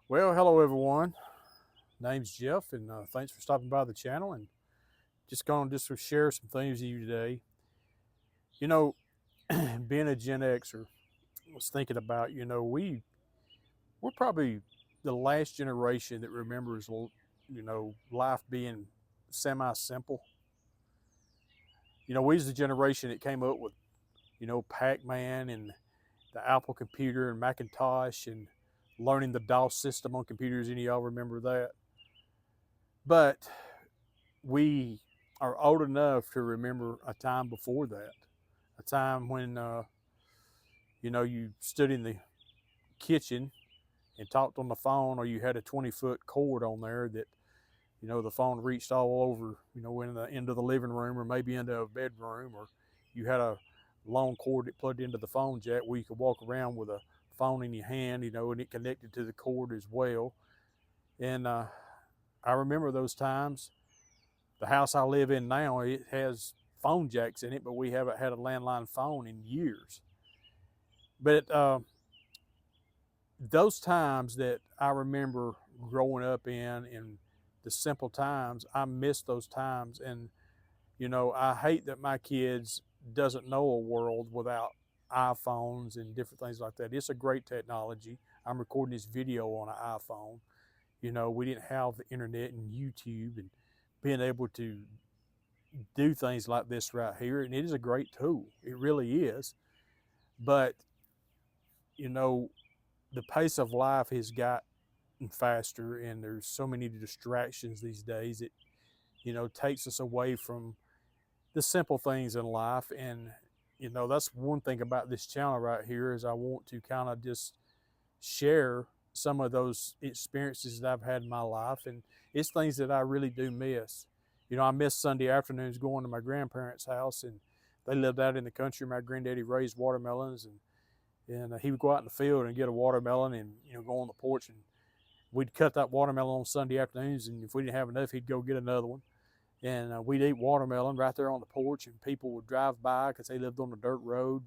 Well, hello everyone. Name's Jeff, and thanks for stopping by the channel. And just going to just share some things with you today. You know, being a Gen Xer, I was thinking about. We're probably the last generation that remembers life being semi-simple. We was the generation that came up with Pac-Man and the Apple computer and Macintosh and learning the DOS system on computers. Any of y'all remember that? But we are old enough to remember a time before that, a time when you stood in the kitchen and talked on the phone, or you had a 20-foot cord on there that the phone reached all over, in the into the living room or maybe into a bedroom, or you had a long cord that plugged into the phone jack where you could walk around with a phone in your hand, and it connected to the cord as well. And I remember those times. The house I live in now, it has phone jacks in it, but we haven't had a landline phone in years. But those times that I remember growing up in and the simple times, I miss those times. And I hate that my kids doesn't know a world without iPhones and different things like that. It's a great technology. I'm recording this video on an iPhone. We didn't have the internet and YouTube and being able to do things like this right here, and it is a great tool. It really is. But you know, the pace of life has gotten faster, and there's so many distractions these days. It takes us away from the simple things in life. And that's one thing about this channel right here is I want to kind of just share some of those experiences that I've had in my life, and it's things that I really do miss. I miss Sunday afternoons going to my grandparents' house, and they lived out in the country. My granddaddy raised watermelons, and he would go out in the field and get a watermelon, and go on the porch, and we'd cut that watermelon on Sunday afternoons, and if we didn't have enough, he'd go get another one, and we'd eat watermelon right there on the porch, and people would drive by because they lived on a dirt road,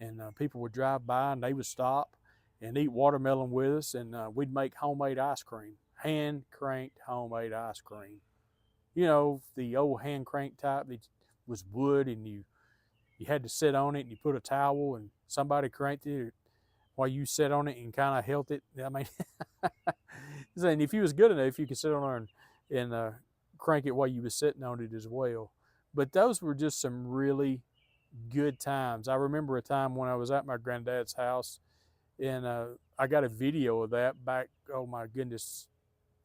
and people would drive by and they would stop and eat watermelon with us, and we'd make homemade ice cream, hand cranked homemade ice cream. The old hand crank type that was wood, and you had to sit on it, and you put a towel, and somebody cranked it while you sat on it and kind of held it. I mean, and if you was good enough, you could sit on there and crank it while you was sitting on it as well. But those were just some really good times. I remember a time when I was at my granddad's house, and I got a video of that back, oh my goodness,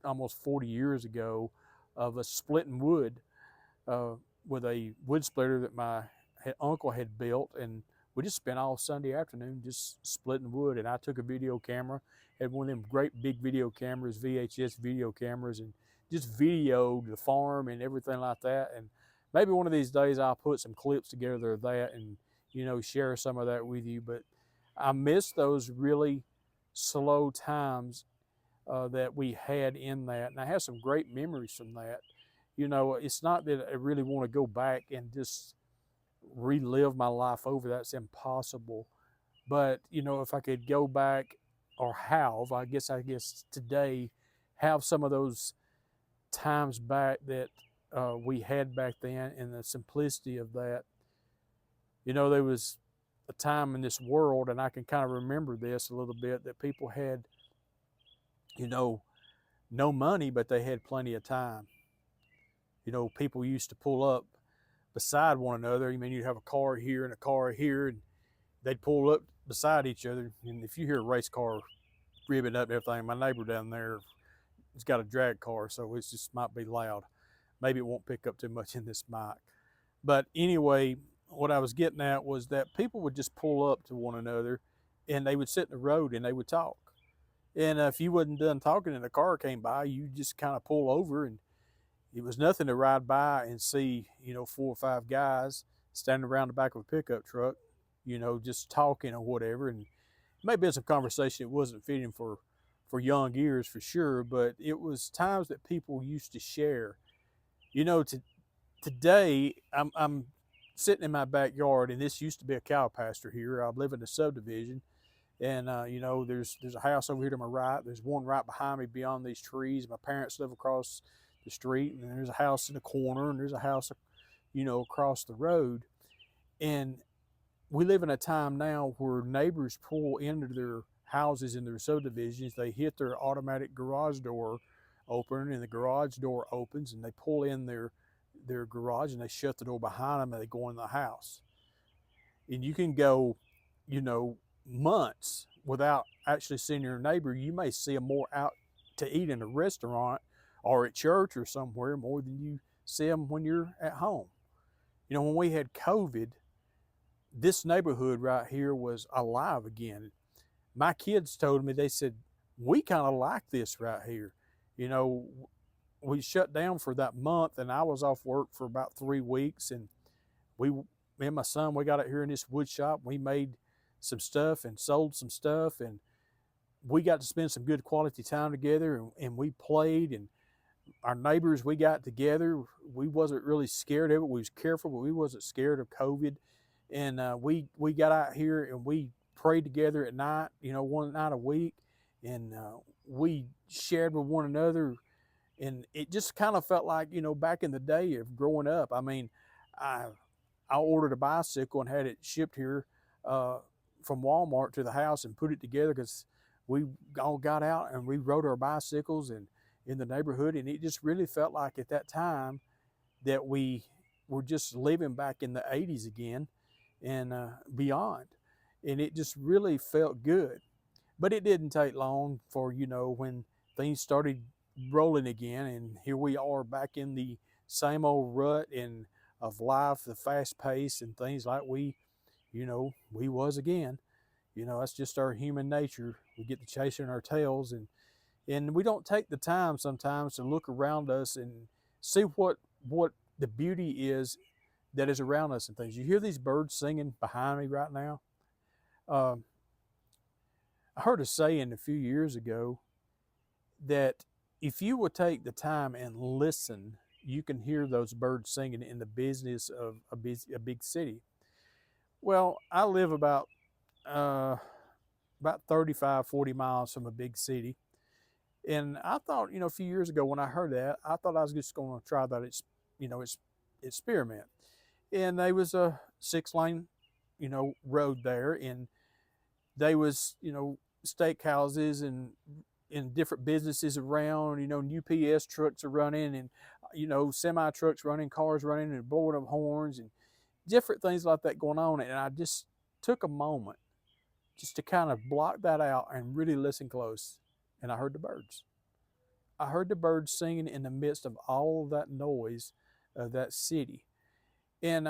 almost 40 years ago, of us splitting wood uh, with a wood splitter that my uncle had built, and we just spent all Sunday afternoon just splitting wood. And I took a video camera, had one of them great big video cameras, VHS video cameras, and just videoed the farm and everything like that. And maybe one of these days I'll put some clips together of that and share some of that with you. But I miss those really slow times that we had in that, and I have some great memories from that. It's not that I really want to go back and just relive my life over. That's impossible. But if I could go back, or I guess today, have some of those times back that we had back then, and the simplicity of that. There was a time in this world, and I can kind of remember this a little bit, that people had, you know, no money, but they had plenty of time. People used to pull up beside one another. You'd have a car here and a car here, and they'd pull up beside each other. And if you hear a race car ribbing up and everything, my neighbor down there has got a drag car, so it just might be loud. Maybe it won't pick up too much in this mic. But anyway, what I was getting at was that people would just pull up to one another, and they would sit in the road and they would talk. And if you wasn't done talking and a car came by, you just kind of pull over, and it was nothing to ride by and see, 4 or 5 guys standing around the back of a pickup truck, just talking or whatever. And maybe it's a conversation that wasn't fitting for young ears for sure, but it was times that people used to share. Today I'm sitting in my backyard, and this used to be a cow pasture here. I live in a subdivision, And you know, there's a house over here to my right. There's one right behind me beyond these trees. My parents live across the street, and there's a house in the corner, and there's a house, you know, across the road. And we live in a time now where neighbors pull into their houses in their subdivisions. They hit their automatic garage door open, and the garage door opens, and they pull in their garage, and they shut the door behind them, and they go in the house. And you can go, you know, months without actually seeing your neighbor. You may see them more out to eat in a restaurant or at church or somewhere more than you see them when you're at home. You know, when we had COVID, this neighborhood right here was alive again. My kids told me, they said, we kind of like this right here. You know, we shut down for that month, and I was off work for about 3 weeks, and me and my son, we got out here in this wood shop. We made some stuff and sold some stuff, and we got to spend some good quality time together, and we played, and our neighbors, we got together. We wasn't really scared of it. We was careful, but we wasn't scared of COVID. And we got out here and we prayed together at night, you know, one night a week, and we shared with one another. And it just kind of felt like, you know, back in the day of growing up. I mean, I I ordered a bicycle and had it shipped here uh, from Walmart to the house and put it together because we all got out and we rode our bicycles and in the neighborhood, and it just really felt like at that time that we were just living back in the 80s again and beyond, and it just really felt good. But it didn't take long for, you know, when things started rolling again, and here we are back in the same old rut and of life, the fast pace and things like we was again. You know, that's just our human nature. We get to chasing our tails, and we don't take the time sometimes to look around us and see what the beauty is that is around us and things. You hear these birds singing behind me right now. Um, I heard a saying a few years ago that if you will take the time and listen, you can hear those birds singing in the business of a big city. Well, I live uh, about 35, 40 miles from a big city. And I thought, you know, a few years ago when I heard that, I thought I was just going to try that, it's experiment. And there was a 6 lane, road there, and they was, steakhouses and different businesses around. UPS trucks are running, and semi trucks running, cars running, and blowing up horns and different things like that going on. And I just took a moment just to kind of block that out and really listen close. And I heard the birds. I heard the birds singing in the midst of all of that noise of that city. And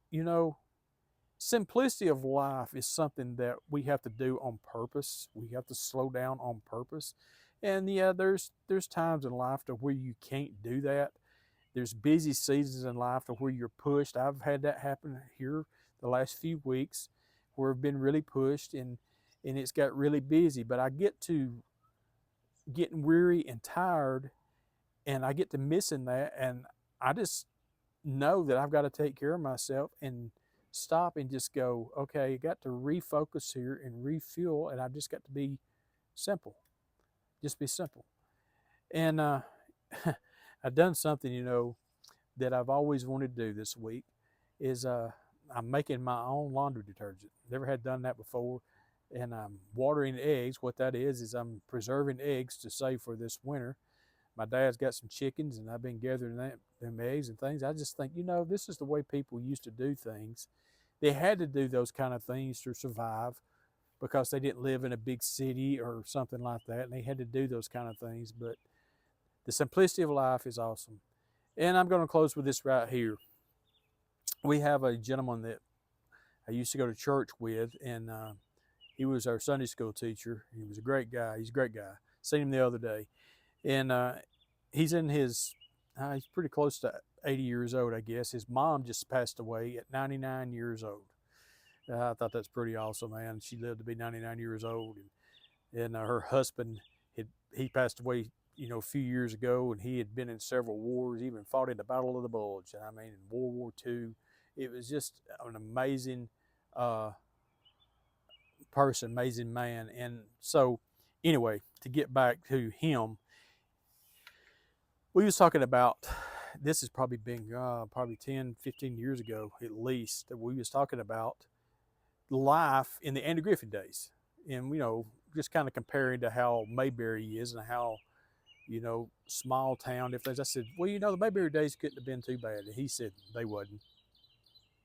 you know, simplicity of life is something that we have to do on purpose. We have to slow down on purpose. And yeah, there's times in life to where you can't do that. There's busy seasons in life to where you're pushed. I've had that happen here the last few weeks where I've been really pushed, and it's got really busy. But I get to getting weary and tired, and I get to missing that, and I just know that I've got to take care of myself and stop and just go, okay, I got to refocus here and refuel, and I just got to be simple, just be simple. And I've done something, that I've always wanted to do this week is I'm making my own laundry detergent. Never had done that before. And I'm watering eggs. What that is I'm preserving eggs to save for this winter. My dad's got some chickens, and I've been gathering them eggs and things. I just think, this is the way people used to do things. They had to do those kind of things to survive because they didn't live in a big city or something like that, and they had to do those kind of things. But the simplicity of life is awesome. And I'm going to close with this right here. We have a gentleman that I used to go to church with, and he was our Sunday school teacher. He was a great guy. He's a great guy. Seen him the other day. And he's in he's pretty close to 80 years old, I guess. His mom just passed away at 99 years old. I thought that's pretty awesome, man. She lived to be 99 years old, and her husband he passed away, a few years ago, and he had been in several wars, even fought in the Battle of the Bulge. I mean, in World War II, it was just an amazing person, amazing man. And so, anyway, to get back to him, we was talking about, this has probably been probably 10, 15 years ago at least, that we was talking about life in the Andy Griffith days. And, just kind of comparing to how Mayberry is and how, small town, different things. I said, well, the Mayberry days couldn't have been too bad. And he said, they wasn't.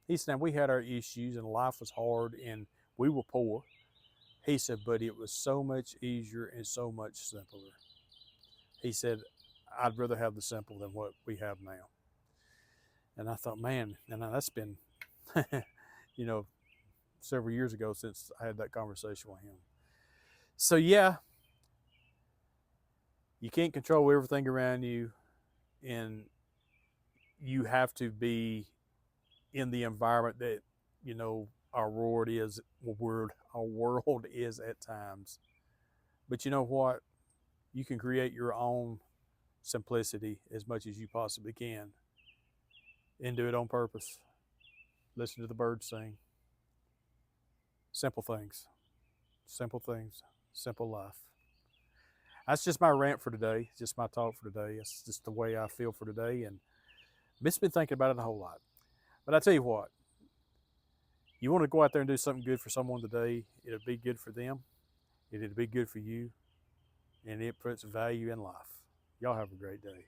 He said, we had our issues and life was hard and we were poor. He said, but it was so much easier and so much simpler. He said, I'd rather have the simple than what we have now. And I thought, man, and that's been, several years ago since I had that conversation with him. So, yeah, you can't control everything around you, and you have to be in the environment that, our world is at times. But you know what? You can create your own simplicity as much as you possibly can and do it on purpose. Listen to the birds sing. Simple things, simple life. That's just my rant for today. Just my talk for today. It's just the way I feel for today. And Miss been thinking about it a whole lot. But I tell you what, you want to go out there and do something good for someone today, it'll be good for them, it'll be good for you, and it puts value in life. Y'all have a great day.